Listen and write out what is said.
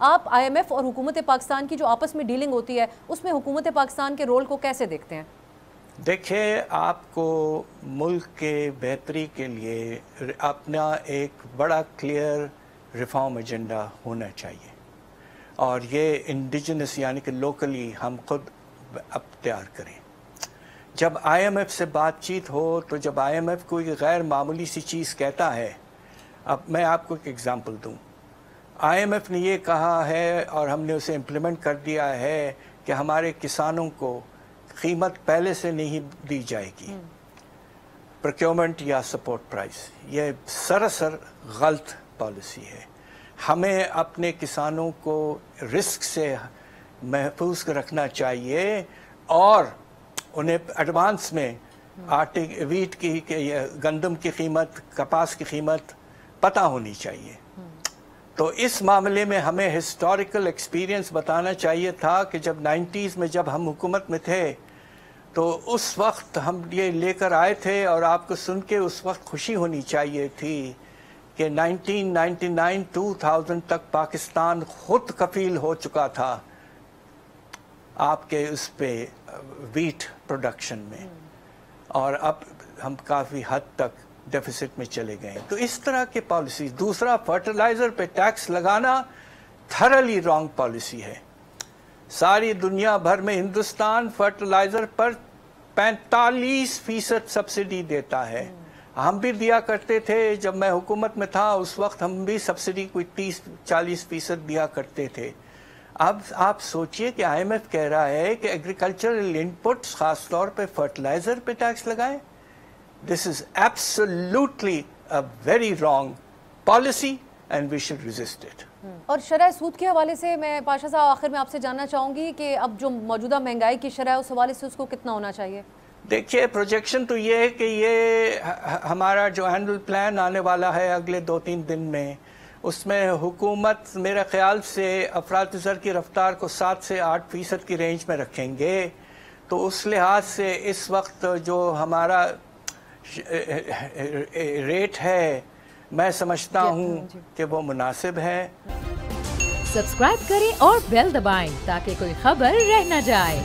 آپ IMF اور حکومت پاکستان کی جو آپس میں ڈیلنگ ہوتی ہے اس میں حکومت پاکستان کے رول کو کیسے دیکھتے ہیں؟ دیکھیں، آپ کو ملک کے بہتری کے لیے اپنا ایک بڑا کلیئر ریفارم ایجنڈا ہونا چاہیے، اور یہ انڈیجنس یعنی کہ لوکلی ہم خود اختیار کریں۔ جب IMF سے بات چیت ہو تو جب IMF کوئی غیر معمولی سی چیز کہتا ہے، اب میں آپ کو ایک ایگزامپل دوں، IMF نے یہ کہا ہے اور ہم نے اسے امپلیمنٹ کر دیا ہے کہ ہمارے کسانوں کو قیمت پہلے سے نہیں دی جائے گی، پروکیورمنٹ یا سپورٹ پرائس۔ یہ سراسر غلط پالیسی ہے۔ ہمیں اپنے کسانوں کو رسک سے محفوظ رکھنا چاہیے اور انہیں ایڈوانس میں آٹے ویٹ کی گندم کی قیمت، کپاس کی قیمت پتہ ہونی چاہیے۔ تو اس معاملے میں ہمیں ہسٹوریکل ایکسپیرینس بتانا چاہیے تھا کہ جب 90s میں جب ہم حکومت میں تھے تو اس وقت ہم یہ لے کر آئے تھے، اور آپ کو سن کے اس وقت خوشی ہونی چاہیے تھی کہ 1999 2000 تک پاکستان خود کفیل ہو چکا تھا آپ کے اس پہ ویٹ پروڈکشن میں، اور اب ہم کافی حد تک ڈیفیسٹ میں چلے گئے۔ تو اس طرح کے پالیسیز۔ دوسرا، فرٹیلائزر پہ ٹیکس لگانا تھرلی رانگ پالیسی ہے۔ ساری دنیا بھر میں ہندوستان فرٹیلائزر پر 45% سبسڈی دیتا ہے۔ ہم بھی دیا کرتے تھے، جب میں حکومت میں تھا اس وقت ہم بھی سبسڈی کوئی 30-40% دیا کرتے تھے۔ اب آپ سوچئے کہ IMF کہہ رہا ہے کہ ایگریکلچرل انپٹس خاص طور پہ فرٹیلائزر پہ ٹیکس لگائیں۔ This is absolutely a very wrong policy and we should resist it. اور شرح سود کے حوالے سے میں پاشا صاحب آخر میں آپ سے جاننا چاہوں گی کہ اب جو موجودہ مہنگائی کی شرح ہے اس حوالے سے اس کو کتنا ہونا چاہیے؟ دیکھیے، پروجیکشن تو یہ ہے کہ یہ ہمارا جو اینول پلان آنے والا ہے اگلے 2-3 دن میں، اس میں حکومت میرے خیال سے افراط زر کی رفتار کو 7 سے 8% کی رینج میں رکھیں گے۔ تو اس لحاظ سے اس وقت جو ہمارا ریٹ ہے میں سمجھتا ہوں کہ وہ مناسب ہے۔ سبسکرائب کریں اور بیل دبائیں تاکہ کوئی خبر رہ نہ جائے۔